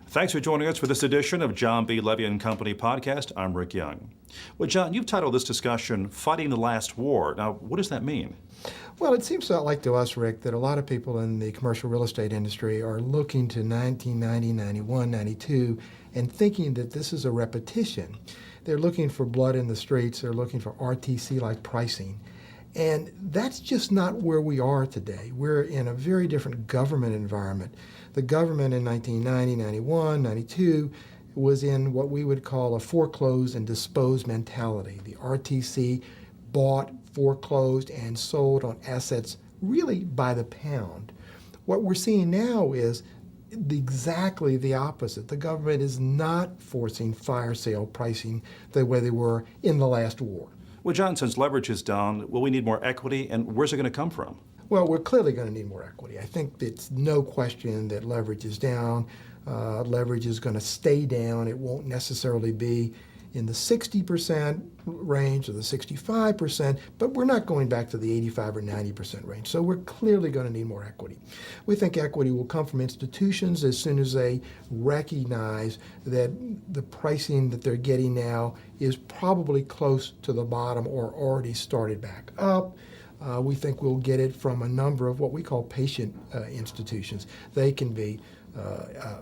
Thanks for joining us for this edition of John B. Levy and Company podcast. I'm Rick Young. Well, John, you've titled this discussion, Fighting the Last War. Now, what does that mean? Well, it seems like to us, Rick, that a lot of people in the commercial real estate industry are looking to 1990, 91, 92 and thinking that this is a repetition. They're looking for blood in the streets. They're looking for RTC-like pricing. And that's just not where we are today. We're in a very different government environment. The government in 1990, 91, 92 was in what we would call a foreclose and dispose mentality. The RTC bought, foreclosed, and sold on assets really by the pound. What we're seeing now is exactly the opposite. The government is not forcing fire sale pricing the way they were in the last war. Well, John, since leverage is down, will we need more equity, and where's it going to come from? Well, we're clearly going to need more equity. I think it's no question that leverage is down. Leverage is going to stay down. It won't necessarily be in the 60% range or the 65%, but we're not going back to the 85 or 90% range. So we're clearly going to need more equity. We think equity will come from institutions as soon as they recognize that the pricing that they're getting now is probably close to the bottom or already started back up. We think we'll get it from a number of what we call patient institutions. They can be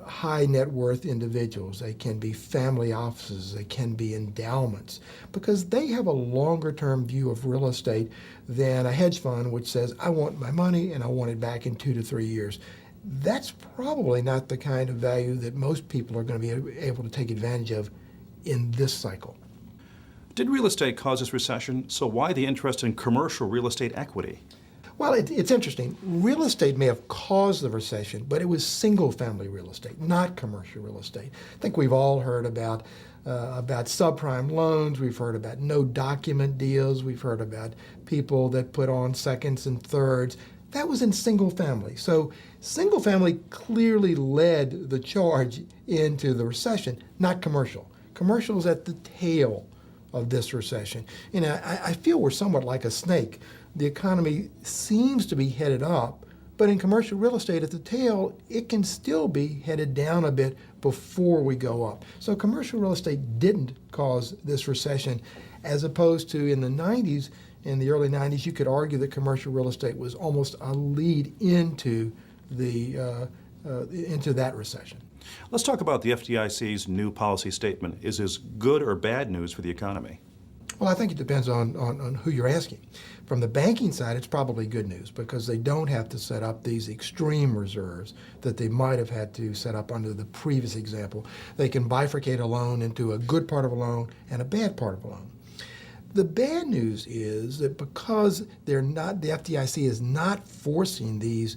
high net worth individuals, they can be family offices, they can be endowments, because they have a longer term view of real estate than a hedge fund which says, I want my money and I want it back in 2 to 3 years. That's probably not the kind of value that most people are going to be able to take advantage of in this cycle. Did real estate cause this recession? So why the interest in commercial real estate equity? Well, it's interesting. Real estate may have caused the recession, but it was single-family real estate, not commercial real estate. I think we've all heard about subprime loans. We've heard about no document deals. We've heard about people that put on seconds and thirds. That was in single-family. So single-family clearly led the charge into the recession, not commercial. Commercial is at the tail of this recession. You know, I feel we're somewhat like a snake. The economy seems to be headed up, but in commercial real estate at the tail, it can still be headed down a bit before we go up. So commercial real estate didn't cause this recession, as opposed to in the 90s, in the early 90s, you could argue that commercial real estate was almost a lead into that recession. Let's talk about the FDIC's new policy statement. Is this good or bad news for the economy? Well, I think it depends on who you're asking. From the banking side, it's probably good news because they don't have to set up these extreme reserves that they might have had to set up under the previous example. They can bifurcate a loan into a good part of a loan and a bad part of a loan. The bad news is that because the FDIC is not forcing these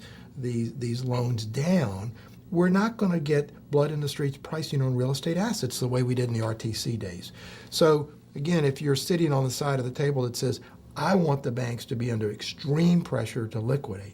loans down, we're not going to get blood in the streets pricing on real estate assets the way we did in the RTC days. So again, if you're sitting on the side of the table that says, I want the banks to be under extreme pressure to liquidate,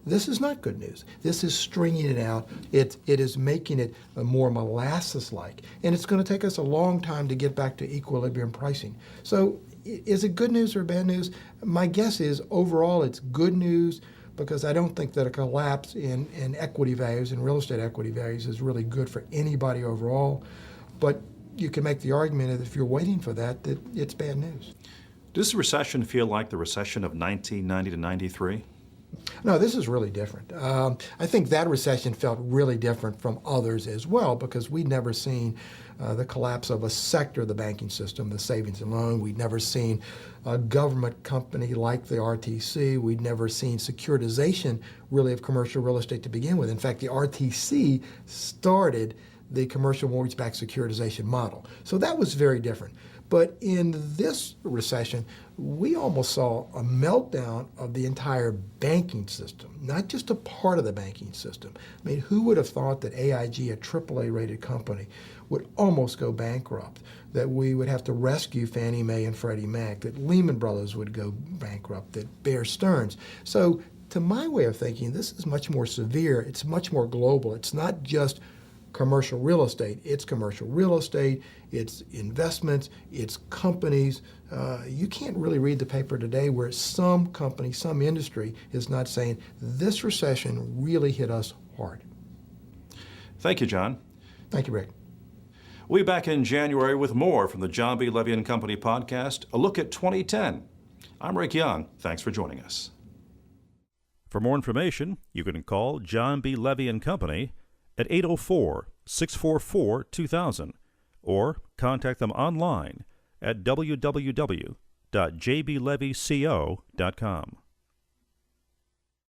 this is not good news. This is stringing it out. It is making it more molasses-like. And it's going to take us a long time to get back to equilibrium pricing. So is it good news or bad news? My guess is overall it's good news, because I don't think that a collapse in equity values, in real estate equity values, is really good for anybody overall. But you can make the argument that if you're waiting for that it's bad news. Does the recession feel like the recession of 1990 to 93? No, this is really different. I think that recession felt really different from others as well, because we'd never seen the collapse of a sector of the banking system, the savings and loan. We'd never seen a government company like the RTC. We'd never seen securitization really of commercial real estate to begin with. In fact, the RTC started the commercial mortgage-backed securitization model. So that was very different. But in this recession, we almost saw a meltdown of the entire banking system, not just a part of the banking system. I mean, who would have thought that AIG, a AAA-rated company, would almost go bankrupt, that we would have to rescue Fannie Mae and Freddie Mac, that Lehman Brothers would go bankrupt, that Bear Stearns. So to my way of thinking, this is much more severe. It's much more global. It's not just commercial real estate. It's commercial real estate, it's investments, it's companies. You can't really read the paper today where some company, some industry is not saying this recession really hit us hard. Thank you, John. Thank you, Rick. We'll be back in January with more from the John B. Levy & Company podcast, A Look at 2010. I'm Rick Young. Thanks for joining us. For more information, you can call John B. Levy & Company at 804-644-2000 or contact them online at www.jblevyco.com.